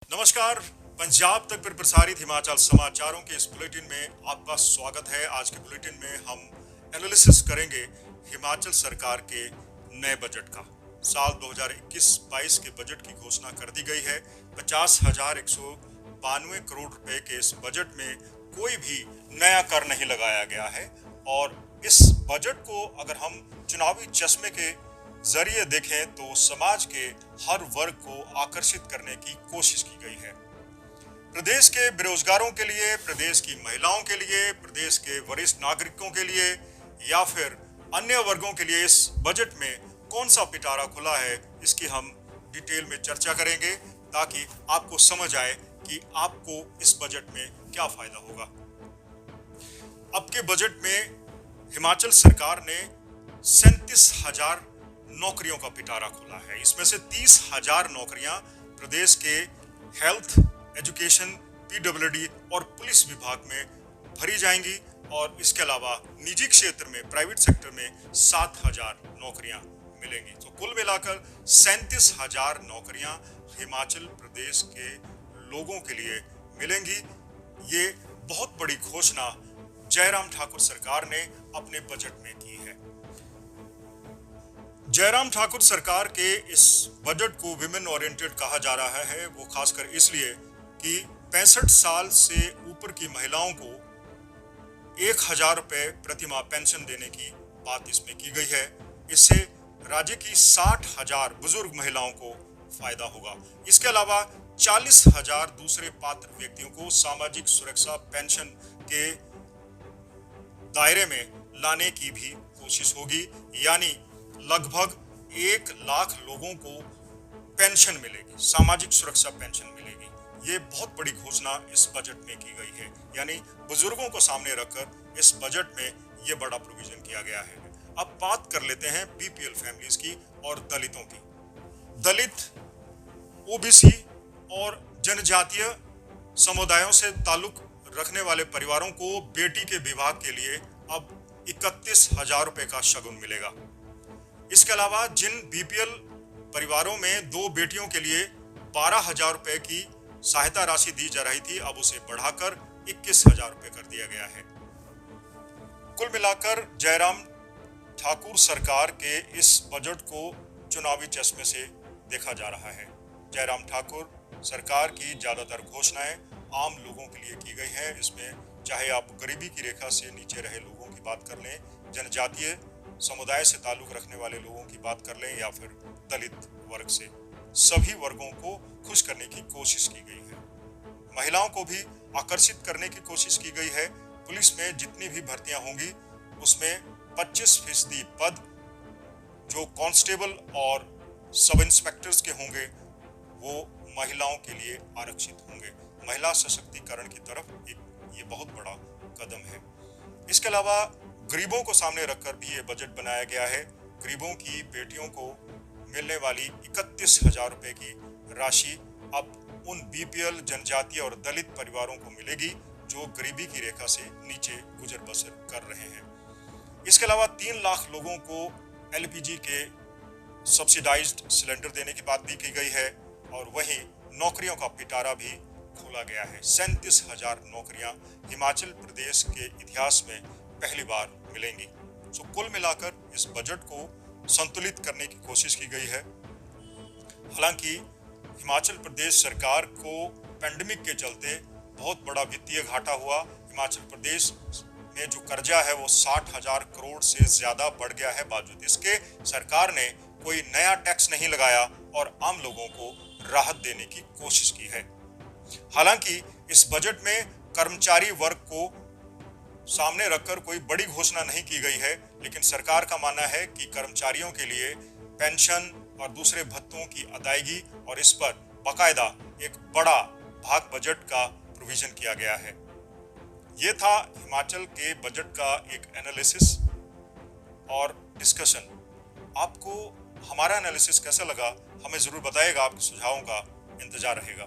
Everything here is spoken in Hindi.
नमस्कार। पंजाब तक पर प्रसारित हिमाचल समाचारों के इस बुलेटिन में आपका स्वागत है। आज के बुलेटिन में हम एनालिसिस करेंगे हिमाचल सरकार के नए बजट का। साल 2021-22 के बजट की घोषणा कर दी गई है। 50,192 करोड़ रुपए के इस बजट में कोई भी नया कर नहीं लगाया गया है और इस बजट को अगर हम चुनावी चश्मे के जरिए देखें तो समाज के हर वर्ग को आकर्षित करने की कोशिश की गई है। प्रदेश के बेरोजगारों के लिए, प्रदेश की महिलाओं के लिए, प्रदेश के वरिष्ठ नागरिकों के लिए या फिर अन्य वर्गों के लिए इस बजट में कौन सा पिटारा खुला है, इसकी हम डिटेल में चर्चा करेंगे ताकि आपको समझ आए कि आपको इस बजट में क्या फायदा होगा। अब के बजट में हिमाचल सरकार ने 37,000 नौकरियों का पिटारा खोला है। इसमें से 30,000 नौकरियां प्रदेश के हेल्थ, एजुकेशन, पीडब्ल्यूडी और पुलिस विभाग में भरी जाएंगी और इसके अलावा निजी क्षेत्र में, प्राइवेट सेक्टर में 7,000 नौकरियां मिलेंगी। तो कुल मिलाकर 37,000 नौकरियां हिमाचल प्रदेश के लोगों के लिए मिलेंगी। ये बहुत बड़ी घोषणा जयराम ठाकुर सरकार ने अपने बजट में की है। जयराम ठाकुर सरकार के इस बजट को विमेन ओरिएंटेड कहा जा रहा है, वो खासकर इसलिए कि 65 साल से ऊपर की महिलाओं को 1,000 रुपए प्रतिमाह पेंशन देने की बात इसमें की गई है। इससे राज्य की 60,000 बुजुर्ग महिलाओं को फायदा होगा। इसके अलावा 40,000 दूसरे पात्र व्यक्तियों को सामाजिक सुरक्षा पेंशन के दायरे में लाने की भी कोशिश होगी, यानी लगभग 1 लाख लोगों को पेंशन मिलेगी, सामाजिक सुरक्षा पेंशन मिलेगी। ये बहुत बड़ी घोषणा इस बजट में की गई है, यानी बुजुर्गों को सामने रखकर इस बजट में ये बड़ा प्रोविजन किया गया है। अब बात कर लेते हैं बीपीएल फैमिलीज की और दलितों की। दलित, ओबीसी और जनजातीय समुदायों से ताल्लुक रखने वाले परिवारों को बेटी के विवाह के लिए अब 31,000 रुपए का शगुन मिलेगा। इसके अलावा जिन बीपीएल परिवारों में 2 बेटियों के लिए 12,000 रुपए की सहायता राशि दी जा रही थी, अब उसे बढ़ाकर 21,000 रुपए कर दिया गया है। कुल मिलाकर जयराम ठाकुर सरकार के इस बजट को चुनावी चश्मे से देखा जा रहा है। जयराम ठाकुर सरकार की ज्यादातर घोषणाएं आम लोगों के लिए की गई हैं। इसमें चाहे आप गरीबी की रेखा से नीचे रहे लोगों की बात कर लें, जनजातीय समुदाय से ताल्लुक रखने वाले लोगों की बात कर लें या फिर दलित वर्ग से, सभी वर्गों को खुश करने की कोशिश की गई है। महिलाओं को भी आकर्षित करने की कोशिश की गई है। पुलिस में जितनी भी भर्तियां होंगी उसमें 25% पद जो कांस्टेबल और सब इंस्पेक्टर्स के होंगे वो महिलाओं के लिए आरक्षित होंगे। महिला सशक्तिकरण की तरफ ये बहुत बड़ा कदम है। इसके अलावा गरीबों को सामने रखकर भी ये बजट बनाया गया है। गरीबों की बेटियों को मिलने वाली 31,000 रुपए की राशि अब उन बीपीएल, जनजातीय और दलित परिवारों को मिलेगी जो गरीबी की रेखा से नीचे गुजर बसर कर रहे हैं। इसके अलावा 3 लाख लोगों को एलपीजी के सब्सिडाइज्ड सिलेंडर देने की बात भी की गई है और वहीं नौकरियों का पिटारा भी खोला गया है। 37,000 नौकरियां हिमाचल प्रदेश के इतिहास में पहली बार मिलेंगी। तो कुल मिलाकर इस बजट को संतुलित करने की कोशिश की गई है। हालांकि हिमाचल प्रदेश सरकार को पैंडेमिक के चलते बहुत बड़ा वित्तीय घाटा हुआ। हिमाचल प्रदेश में जो कर्जा है वो 60,000 करोड़ से ज्यादा बढ़ गया है। बावजूद इसके सरकार ने कोई नया टैक्स नहीं लगाया और आम लोगों को राहत देने की कोशिश की है। हालांकि इस बजट में कर्मचारी वर्ग को सामने रखकर कोई बड़ी घोषणा नहीं की गई है, लेकिन सरकार का मानना है कि कर्मचारियों के लिए पेंशन और दूसरे भत्तों की अदायगी और इस पर बाकायदा एक बड़ा भाग बजट का प्रोविजन किया गया है। ये था हिमाचल के बजट का एक एनालिसिस और डिस्कशन। आपको हमारा एनालिसिस कैसा लगा हमें जरूर बताइएगा। आपके सुझावों का इंतजार रहेगा।